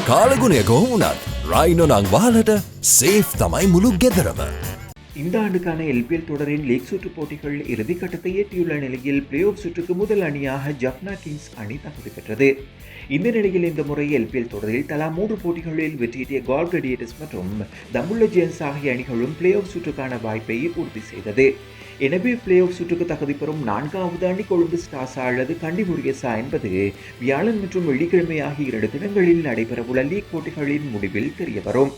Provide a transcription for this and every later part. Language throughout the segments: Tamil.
කාලගුණය කොහොමුණත් රයිනෝ නං වාලට සේෆ් තමයි මුළු ගෙදරම. இந்த ஆண்டுக்கான எல்பிஎல் தொடரின் லீக் சுற்று போட்டிகள் இறுதிக்கட்டத்தை எட்டியுள்ள நிலையில் பிளே ஆஃப் சுற்றுக்கு முதல் அணியாக ஜப்னா கிங்ஸ் அணி தகுதி பெற்றது. இந்த நிலையில் இந்த முறை எல்பிஎல் தொடரில் தலா 3 போட்டிகளில் வெற்றியீட்டிய கால் கிளேடியேட்டர்ஸ் மற்றும் தம்புள்ள ஜெயன்ஸ் ஆகிய அணிகளும் பிளே ஆஃப் சுற்றுக்கான வாய்ப்பை உறுதி செய்தது. எனவே பிளே ஆஃப் சுற்றுக்கு தகுதி பெறும் 4வது அணி கொழும்பு ஸ்டார்ஸா அல்லது கண்டி முருகேசா என்பது வியாழன் மற்றும் வெள்ளிக்கிழமை ஆகிய 2 தினங்களில் நடைபெறவுள்ள லீக் போட்டிகளின் முடிவில் தெரியவரும்.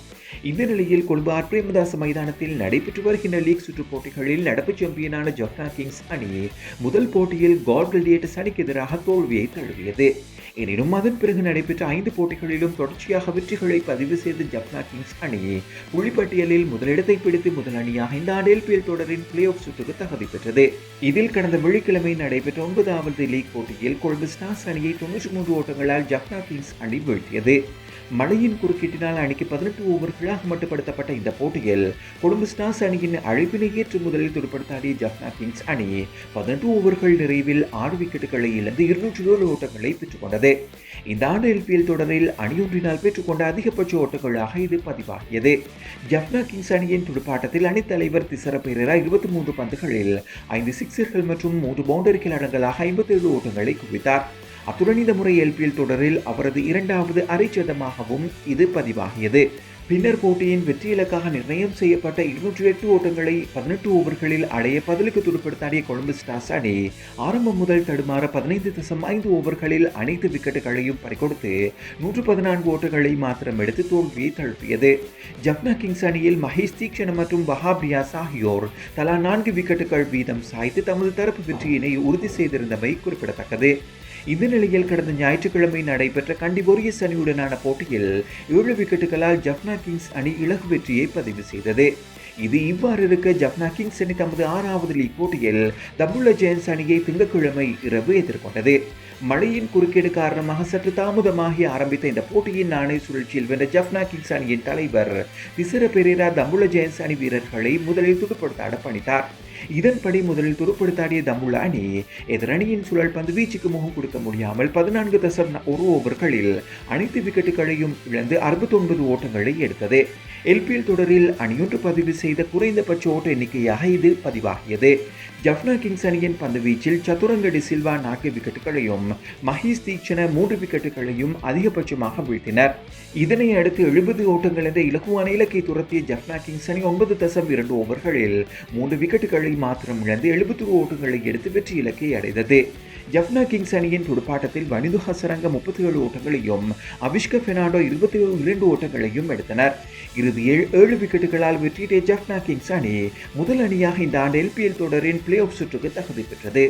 இந்த நிலையில் கொழும்பு ஆர் பிரேமதாச மைதானத்தில் நடைபெற்று வருகின்ற லீக் சுற்று போட்டிகளில் நடப்பு சாம்பியனான ஜப்னா கிங்ஸ் அணி முதல் போட்டியில் கால் கிளேடியேட்டர்ஸ் அணிக்கு எதிராக தோல்வியை தழுவியது. எனினும் அதன் பிறகு நடைபெற்ற 5 போட்டிகளிலும் தொடர்ச்சியாக வெற்றிகளை பதிவு செய்த ஜப்னா கிங்ஸ் அணி புள்ளிப்பட்டியலில் முதலிடத்தை பிடித்து முதல் அணியாக இந்த ஆண்டு எல்பிஎல் தொடரின் பிளே ஆஃப் சுற்றுக்கு தகுதி பெற்றது. இதில் கடந்த வெள்ளிக்கிழமை நடைபெற்ற 9வது லீக் போட்டியில் கொழும்பு ஸ்டார்ஸ் அணியை 93 ஓட்டங்களால் ஜப்னா கிங்ஸ் அணி வீழ்த்தியது. மழையின் குறுக்கீட்டினால் அணிக்கு 18 ஓவர்களாக மட்டுப்படுத்தப்பட்ட இந்த போட்டியில் கொழும்பு ஸ்டார்ஸ் அணியின் அழைப்பினை ஏற்று முதலில் துடுப்படுத்தாடிய ஜப்னா கிங்ஸ் அணி 18 ஓவர்கள் நிறைவில் 6 விக்கெட்டுகளை இழந்து 207 ஓட்டங்களை பெற்றுக்கொண்டது. இந்த ஆண்டு எல்பிஎல் தொடரில் அணியொன்றினால் பெற்றுக்கொண்ட அதிகபட்ச ஓட்டங்களாக இது பதிவாகியது. ஜப்னா கிங்ஸ் அணியின் துடுப்பாட்டத்தில் அணித்தலைவர் திசர பெரேரா 23 பந்துகளில் 5 சிக்ஸர்கள் மற்றும் 3 பவுண்டரிகள் அடங்கலாக 57 ஓட்டங்களை குவித்தார். அத்துடன் இந்த முறை எல்பிஎல் தொடரில் அவரது 2வது அரைச்சதமாகவும் இது பதிவாகியது. பின்னர் போட்டியின் வெற்றி இலக்காக நிர்ணயம் செய்யப்பட்ட 208 ஓட்டங்களை 18 ஓவர்களில் அடைய பதிலுக்கு துடுப்படுத்தாடிய கொழும்பு ஸ்டார்ஸ் அணி ஆரம்பம் முதல் தடுமாற 15.5 ஓவர்களில் அனைத்து விக்கெட்டுகளையும் பறிகொடுத்து 114 ஓட்டங்களை மாத்திரம் எடுத்து தோல்வியை தழுவியது. ஜப்னா கிங்ஸ் அணியில் மகேஷ் தீக்ஷண மற்றும் வஹாப் ரியாஸ் ஆகியோர் தலா 4 விக்கெட்டுகள் வீதம் சாய்த்து தமது தரப்பு வெற்றியினை உறுதி செய்திருந்தமை குறிப்பிடத்தக்கது. இந்த நிலையில் கடந்த ஞாயிற்றுக்கிழமை நடைபெற்ற கண்டி வாரியர்ஸ் அணியுடனான போட்டியில் 7 விக்கெட்டுகளால் ஜப்னா கிங்ஸ் அணி இலகு வெற்றியை பதிவு செய்தது. இது இவ்வாறு இருக்க ஜப்னா கிங்ஸ் அணி தமது 6வது லீக் போட்டியில் தம்புள்ள ஜெயன்ஸ் அணியை திங்கட்கிழமை இரவு எதிர்கொண்டது. மழையின் குறுக்கீடு காரணமாக சற்று தாமதமாகி ஆரம்பித்த இந்த போட்டியின் நாணய சுழற்சியில் வென்ற ஜப்னா கிங்ஸ் அணியின் தலைவர் திசர பெரேரா தம்புள்ள ஜெயன்ஸ் அணி வீரர்களை முதலில் துடுப்படுத்தாட பணித்தார். இதன்படி முதலில் துடுப்படுத்தாடிய தம்புள்ள அணி எதிரணியின் சுழல் பந்து வீச்சுக்கு முகம் கொடுக்க முடியாமல் 14.1 ஓவர்களில் அனைத்து விக்கெட்டுகளையும் இழந்து 69 ஓட்டங்களை எடுத்தது. எல்பிஎல் தொடரில் அணியொன்று பதிவு செய்த குறைந்தபட்ச ஓட்ட எண்ணிக்கையாக இது பதிவாகியது. ஜப்னா கிங்ஸ் அணியின் பந்து வீச்சில் சதுரங்க டி சில்வா 4 விக்கெட்டுகளையும் மகேஷ் தீக்ஷண 3 விக்கெட்டுகளையும் அதிகபட்சமாக வீழ்த்தினர். இதனை அடுத்து 70 ஓட்டங்கள் என்ற இலகுவான இலக்கை துரத்திய ஜப்னா கிங்ஸ் அணி 9.2 ஓவர்களில் 3 விக்கெட்டுகளை மாத்திரம் இழந்து 71 ஓட்டங்களை எடுத்து வெற்றி இலக்கை அடைந்தது. ஜப்னா கிங்ஸ் அணியின் துடுப்பாட்டத்தில் வனிது ஹசரங்க 37 ஓட்டங்களையும் அவிஷ்க பெர்னாண்டோ 22 ஓட்டங்களையும் எடுத்தனர். இறுதியில் 7 விக்கெட்டுகளால் வெற்றியீட்டிய ஜப்னா கிங்ஸ் அணி முதல் அணியாக இந்த ஆண்டு எல்பிஎல் தொடரின் பிளே ஆஃப் சுற்றுக்கு தகுதி பெற்றது.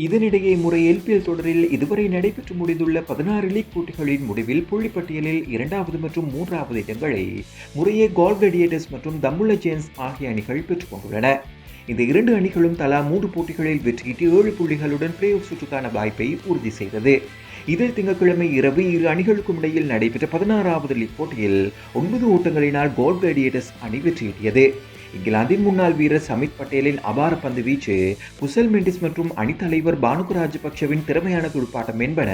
இதனிடையே முறை எல்பிஎல் தொடரில் இதுவரை நடைபெற்று முடிந்துள்ள 16 லீக் போட்டிகளின் முடிவில் புள்ளிப்பட்டியலில் 2வது மற்றும் 3வது இடங்களை முறையே கால் கிளேடியேட்டர்ஸ் மற்றும் தம்புள்ள ஜெயன்ஸ் ஆகிய அணிகள் பெற்றுக் கொண்டுள்ளன. இந்த 2 அணிகளும் தலா 3 போட்டிகளில் வெற்றியிட்டு 7 புள்ளிகளுடன் பிளே ஆஃப் சுற்றுக்கான வாய்ப்பை உறுதி செய்தது. இதில் திங்கட்கிழமை இரவு 2 அணிகளுக்கும் இடையில் நடைபெற்ற 16வது லீக் போட்டியில் 9 ஓட்டங்களினால் கால் கிளேடியேட்டர்ஸ் அணி வெற்றியீட்டியது. இங்கிலாந்தின் முன்னாள் வீரர் சமித் பட்டேலின் அபார பந்து வீச்சு, குசல் மெண்டிஸ் மற்றும் அணித்தலைவர் பானுக ராஜபக்சவின் திறமையான துடுப்பாட்டம் என்பன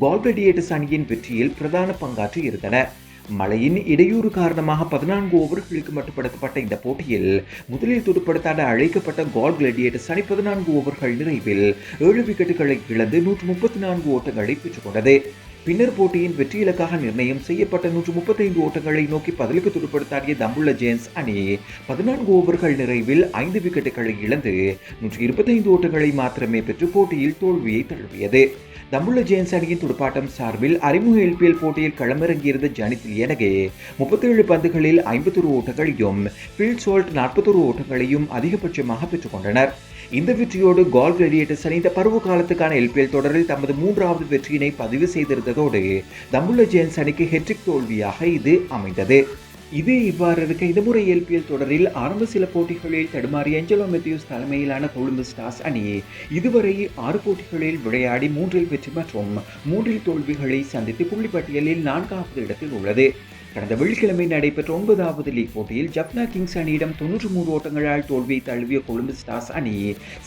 கால் கிளேடியேட்டர்ஸ் அணியின் வெற்றியில் பிரதான பங்காற்றி இருந்தன. மழையின் இடையூறு காரணமாக 14 ஓவர்களுக்கு மட்டுப்படுத்தப்பட்ட இந்த போட்டியில் முதலில் துடுப்படுத்தாட அழைக்கப்பட்ட கால் கிளேடியேட்டர்ஸ் அணி 14 ஓவர்கள் நிறைவில் 7 விக்கெட்டுகளை இழந்து 134 ஓட்டங்களை பெற்றுக்கொண்டது. பின்னர் போட்டியின் வெற்றி இலக்காக நிர்ணயம் செய்யப்பட்ட 135 ஓட்டங்களை நோக்கி பதிலுக்கு துடுப்படுத்தாடிய தம்புள்ள ஜெயன்ஸ் அணி 14 ஓவர்கள் நிறைவில் 5 விக்கெட்டுகளை இழந்து 125 ஓட்டங்களை மாத்திரமே பெற்று போட்டியில் தோல்வியை தழுவியது. தம்புள்ள ஜெயன்ஸ் அணியின் துடுப்பாட்டம் சார்பில் அறிமுக எல்பிஎல் போட்டியில் களமிறங்கியிருந்த ஜனித் லியனகே 37 பந்துகளில் 51 ஓட்டங்களையும் பில் சோல்ட் 41 ஓட்டங்களையும் அதிகபட்சமாக பெற்றுக்கொண்டனர். இந்த வெற்றியோடு கால் கிளேடியேட்டர்ஸ் அணி இந்த பருவ காலத்துக்கான எல்பிஎல் தொடரில் தமது 3வது வெற்றியினை பதிவு செய்திருந்ததோடு தம்புள்ள ஜெயன்ஸ் அணிக்கு ஹெட்ரிக் தோல்வியாக இது அமைந்தது. இது இவ்வாறு இருக்க இந்த முறை எல்பிஎல் தொடரில் ஆரம்ப சில போட்டிகளில் தடுமாறிய ஏஞ்சலோ மெத்தியூஸ் தலைமையிலான கொழும்பு ஸ்டார்ஸ் அணி இதுவரை 6 போட்டிகளில் விளையாடி 3இல் வெற்றி மற்றும் 3இல் தோல்விகளை சந்தித்து புள்ளிப்பட்டியலில் 4வது இடத்தில் உள்ளது. கடந்த வெள்ளிக்கிழமை நடைபெற்ற 9வது லீக் போட்டியில் ஜப்னா கிங்ஸ் அணியிடம் 93 ஓட்டங்களால் தோல்வியை தழுவிய கொழும்பு ஸ்டார்ஸ் அணி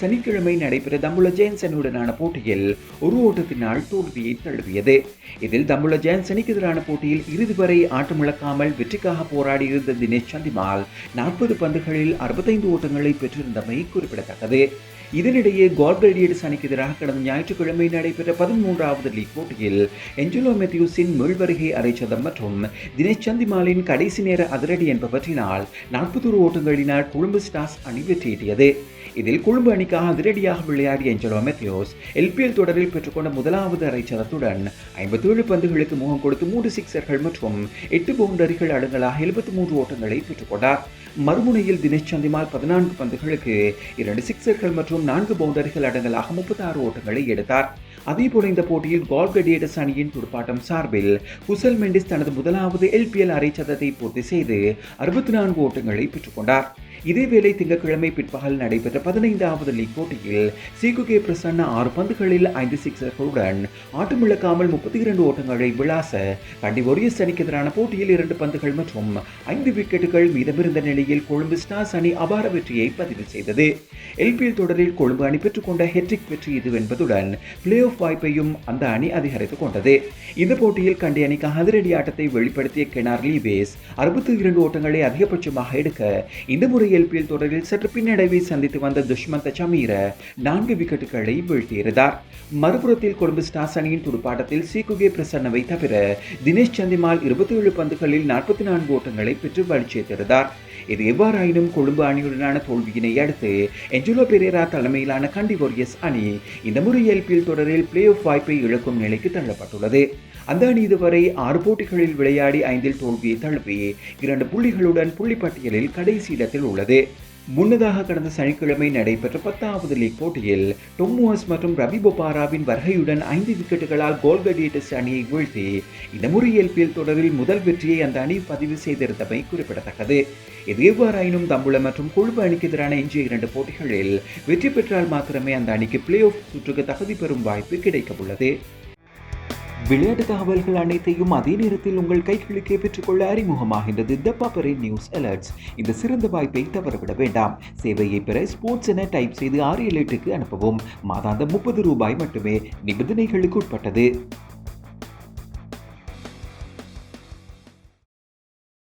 சனிக்கிழமை நடைபெற்ற தம்புள்ள ஜெயன்ஸ் அணியுடனான போட்டியில் ஒரு ஓட்டத்தினால் தோல்வியை தழுவியது. இதில் தம்புள்ள ஜெயன்ஸ் அணிக்கு எதிரான போட்டியில் இறுதி வரை ஆட்டமிழக்காமல் வெற்றிக்காக போராடியிருந்த தினேஷ் சந்திமால் 40 பந்துகளில் 65 ஓட்டங்களை பெற்றிருந்தமை குறிப்பிடத்தக்கது. இதனிடையே கால்கிளாடியேட்டர்ஸ் அணிக்கு எதிராக கடந்த ஞாயிற்றுக்கிழமை நடைபெற்ற 13வது லீக் போட்டியில் ஏஞ்சலோ மெத்தியூஸின் மீள்வருகை அரைச்சதம் மற்றும் தினேஷ் சந்திமாலின் கடைசி நேர அதிரடி என்பவற்றினால் 41 ஓட்டங்களினால் கொழும்பு ஸ்டார்ஸ் அணி வெற்றியீட்டியது. இதில் கொழும்பு அணிக்காக அதிரடியாக விளையாடிய ஏஞ்சலோ மெத்தியூஸ் எல்பிஎல் தொடரில் பெற்றுக்கொண்ட முதலாவது அரைச்சதத்துடன் 57 பந்துகளுக்கு முகம் கொடுத்து 3 சிக்சர்கள் மற்றும் 8 பவுண்டரிகள் அடங்கலாக 73 ஓட்டங்களை பெற்றுக்கொண்டார். மறுமுனையில் தினேஷ் சந்திமால் 14 பந்துகளுக்கு 2 சிக்சர்கள் மற்றும் 4 பவுண்டரிகள் அடங்கலாக 36 ஓட்டங்களை எடுத்தார். அதேபோல இந்த போட்டியில் கால்கிளாடியேட்டர்ஸ் அணியின் துடுப்பாட்டம் சார்பில் குசல் மெண்டிஸ் தனது முதலாவது எல்பிஎல் அரைச்சதத்தை பூர்த்தி செய்து 64 ஓட்டங்களை பெற்றுக்கொண்டார். இதேவேளை திங்கட்கிழமை பிற்பகல் நடைபெற்ற 15வது லீக் போட்டியில் சீகுகே பிரசன்னா 6 பந்துகளில் 5 சிக்சர்களுடன் ஆட்டமிழக்காமல் 32 ஓட்டங்களை விளாச கண்டி வாரியர்ஸ் அணிக்கு எதிரான போட்டியில் 2 பந்துகள் மற்றும் 5 விக்கெட்டுகள் மீதமிருந்த நிலையில் கொழும்பு ஸ்டார்ஸ் அணி அபார வெற்றியை பதிவு செய்தது. எல்பிஎல் தொடரில் கொழும்பு அணி பெற்றுக்கொண்ட ஹெட்ரிக் வெற்றி இது என்பதுடன் பிளே ஆஃப் வாய்ப்பையும் அந்த அணி அதிகரித்துக் கொண்டது. இந்த போட்டியில் கண்டி அணிக்காக அதிரடி ஆட்டத்தை வெளிப்படுத்திய கெனார் லீவேஸ் 62 ஓட்டங்களை அதிகபட்சமாக எடுக்க இந்த முறை எல்பிஎல் தொடரில் சற்று பின்னடைவை சந்தித்து வந்த துஷ்மந்த சமீர 4 விக்கெட்டுகளை வீழ்த்தியிருந்தார். மறுபுறத்தில் கொழும்பு ஸ்டார்ஸ் அணியின் துடுப்பாட்டத்தில் சீகுகே பிரசன்னவை தவிர தினேஷ் சந்திமால் 27 பந்துகளில் 44 ஓட்டங்களை பெற்று வலுச்சேர்த்திருந்தார். இது எவ்வாறாயினும் கொழும்பு அணியுடனான தோல்வியினை அடுத்து ஏஞ்சலோ பெரேரா தலைமையிலான கண்டி வாரியர்ஸ் அணி இந்த முறை எல்பிஎல் தொடரில் பிளே ஆஃப் வாய்ப்பை இழக்கும் நிலைக்கு தள்ளப்பட்டுள்ளது. அந்த அணி இதுவரை 6 போட்டிகளில் விளையாடி 5இல் தோல்வியை தழுவி 2 புள்ளிகளுடன் புள்ளிப்பட்டியலில் கடைசி இடத்தில் உள்ளது. முன்னதாக கடந்த சனிக்கிழமை நடைபெற்ற 10வது லீக் போட்டியில் டொம் மூவர்ஸ் மற்றும் ரவி பொபாராவின் வருகையுடன் 5 விக்கெட்டுகளால் கால்கிளாடியேட்டர்ஸ் அணியை வீழ்த்தி இந்த முறை எல்பிஎல் தொடரில் முதல் வெற்றியை அந்த அணி பதிவு செய்திருந்தமை குறிப்பிடத்தக்கது. இது எவ்வாறாயினும் தம்புள்ள மற்றும் கொழும்பு அணிக்கு எதிரான எஞ்சிய 2 போட்டிகளில் வெற்றி பெற்றால் மாத்திரமே அந்த அணிக்கு பிளே ஆஃப் சுற்றுக்கு தகுதி பெறும் வாய்ப்பு கிடைக்க உள்ளது. விளையாட்டு தகவல்கள் அனைத்தையும் அதே நேரத்தில் உங்கள் கைகளுக்கே பெற்றுக்கொள்ள அறிமுகமாகின்றது தி பாப்பரே நியூஸ் அலர்ட்ஸ். இந்த சிறந்த வாய்ப்பை தவறவிட வேண்டாம். சேவையை பெற ஸ்போர்ட்ஸ் என டைப் செய்து 678க்கு அனுப்பவும். மாதாந்தம் 30 ரூபாய் மட்டுமே. நிபந்தனைகளுக்கு உட்பட்டது.